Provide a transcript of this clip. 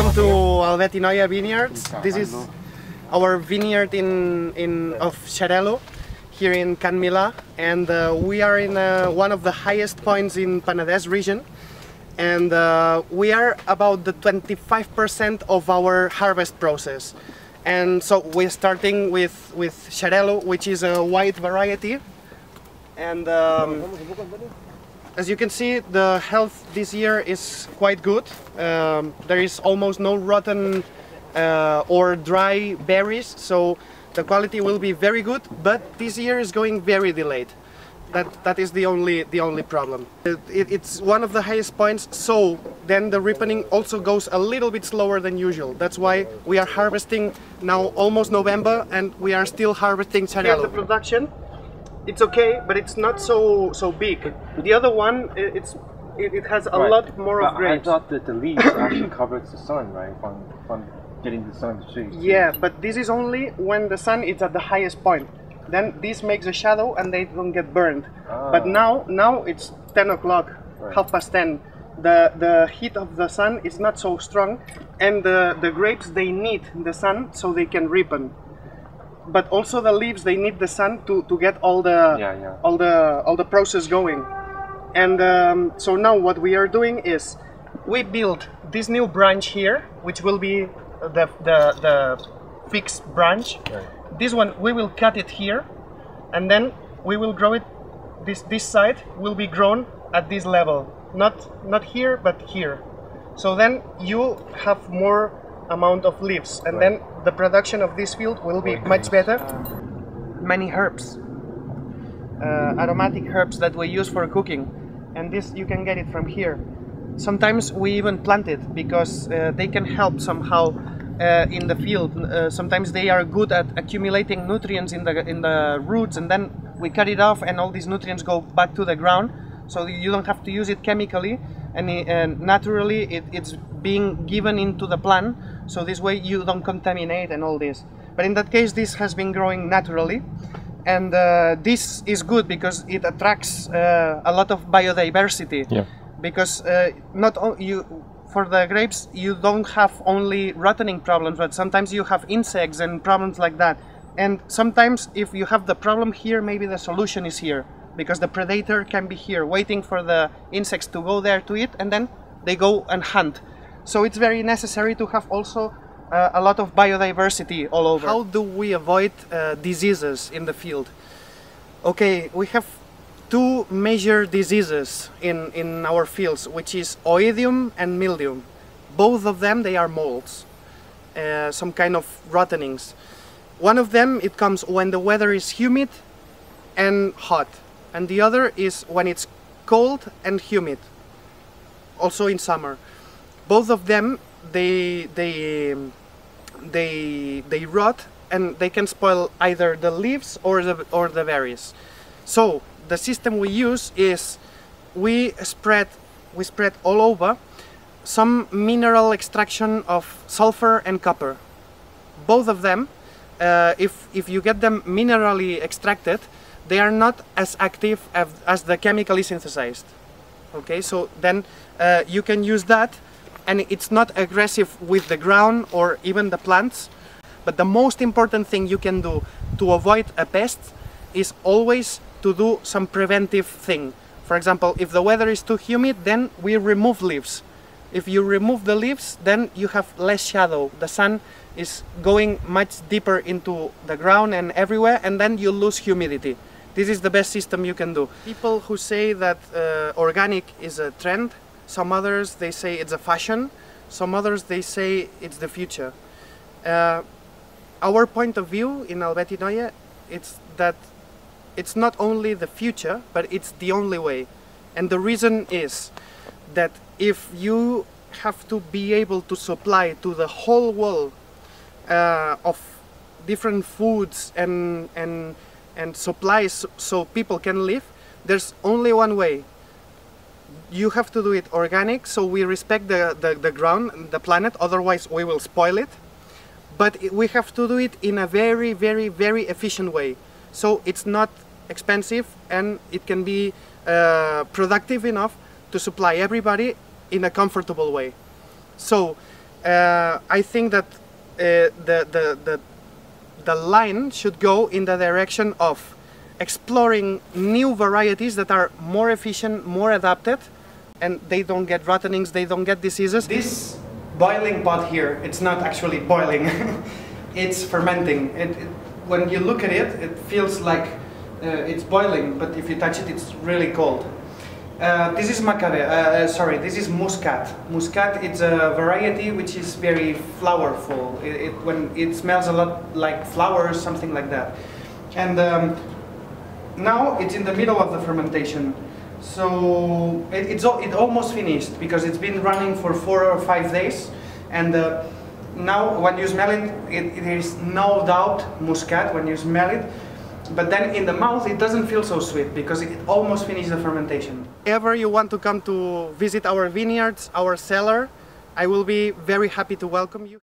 Welcome to Noya Vineyards. This is our vineyard of Xarel·lo here in Can Milà, and we are in one of the highest points in Penedès region, and we are about the 25% of our harvest process. And so we're starting with Xarel·lo, which is a white variety, and as you can see, the health this year is quite good. There is almost no rotten or dry berries, so the quality will be very good, but this year is going very delayed. That is the only problem. It's one of the highest points, so then the ripening also goes a little bit slower than usual. That's why we are harvesting now almost November, and we are still harvesting Xarel·lo. The production, it's okay, but it's not so big. The other one, it has a lot more of grapes. I thought that the leaves actually covers the sun, right? From getting the sun to shade. Yeah, but this is only when the sun is at the highest point. Then this makes a shadow and they don't get burned. But now it's 10 o'clock, right. 10:30. The heat of the sun is not so strong, and the grapes, they need the sun so they can ripen. But also the leaves, they need the sun to get all the process going. And so now what we are doing is we build this new branch here, which will be the fixed branch. Right. This one we will cut it here, and then we will grow it. This side will be grown at this level, not here but here. So then you have more amount of leaves, and then the production of this field will be much better. Many herbs, aromatic herbs that we use for cooking, and this you can get it from here. Sometimes we even plant it because they can help somehow in the field. Sometimes they are good at accumulating nutrients in the roots, and then we cut it off and all these nutrients go back to the ground, so you don't have to use it chemically, and naturally it's being given into the plant, so this way you don't contaminate and all this. But in that case, this has been growing naturally, and this is good because it attracts a lot of biodiversity. Yeah. Because for the grapes, you don't have only rotting problems, but sometimes you have insects and problems like that. And sometimes if you have the problem here, maybe the solution is here, because the predator can be here waiting for the insects to go there to eat, and then they go and hunt. So it's very necessary to have also a lot of biodiversity all over. How do we avoid diseases in the field? Okay, we have two major diseases in our fields, which is oidium and mildew. Both of them, they are molds, some kind of rottenings. One of them, it comes when the weather is humid and hot, and the other is when it's cold and humid, also in summer. Both of them, they rot, and they can spoil either the leaves or the berries. So the system we use is we spread all over some mineral extraction of sulfur and copper. Both of them, if you get them minerally extracted, they are not as active as the chemically synthesized. Okay, so then you can use that, and it's not aggressive with the ground or even the plants. But the most important thing you can do to avoid a pest is always to do some preventive thing. For example, if the weather is too humid, then we remove leaves. If you remove the leaves, then you have less shadow. The sun is going much deeper into the ground and everywhere, and then you lose humidity. This is the best system you can do. People who say that organic is a trend, some others they say it's a fashion, some others they say it's the future. Our point of view in Albet Noya, it's that it's not only the future, but it's the only way. And the reason is that if you have to be able to supply to the whole world of different foods and supplies so people can live, there's only one way. You have to do it organic, so we respect the ground, the planet, otherwise we will spoil it. But we have to do it in a very, very, very efficient way. So it's not expensive, and it can be productive enough to supply everybody in a comfortable way. So I think that the line should go in the direction of exploring new varieties that are more efficient, more adapted, and they don't get rottenings, they don't get diseases. This boiling pot here, it's not actually boiling, it's fermenting. When you look at it, it feels like it's boiling, but if you touch it, it's really cold. This is this is Muscat. Muscat, it's a variety which is very flowerful. When it smells a lot like flowers, something like that. And now it's in the middle of the fermentation. So it's almost finished because it's been running for 4 or 5 days. And now when you smell it, it is no doubt Muscat when you smell it. But then in the mouth it doesn't feel so sweet because it almost finished the fermentation. If ever you want to come to visit our vineyards, our cellar, I will be very happy to welcome you.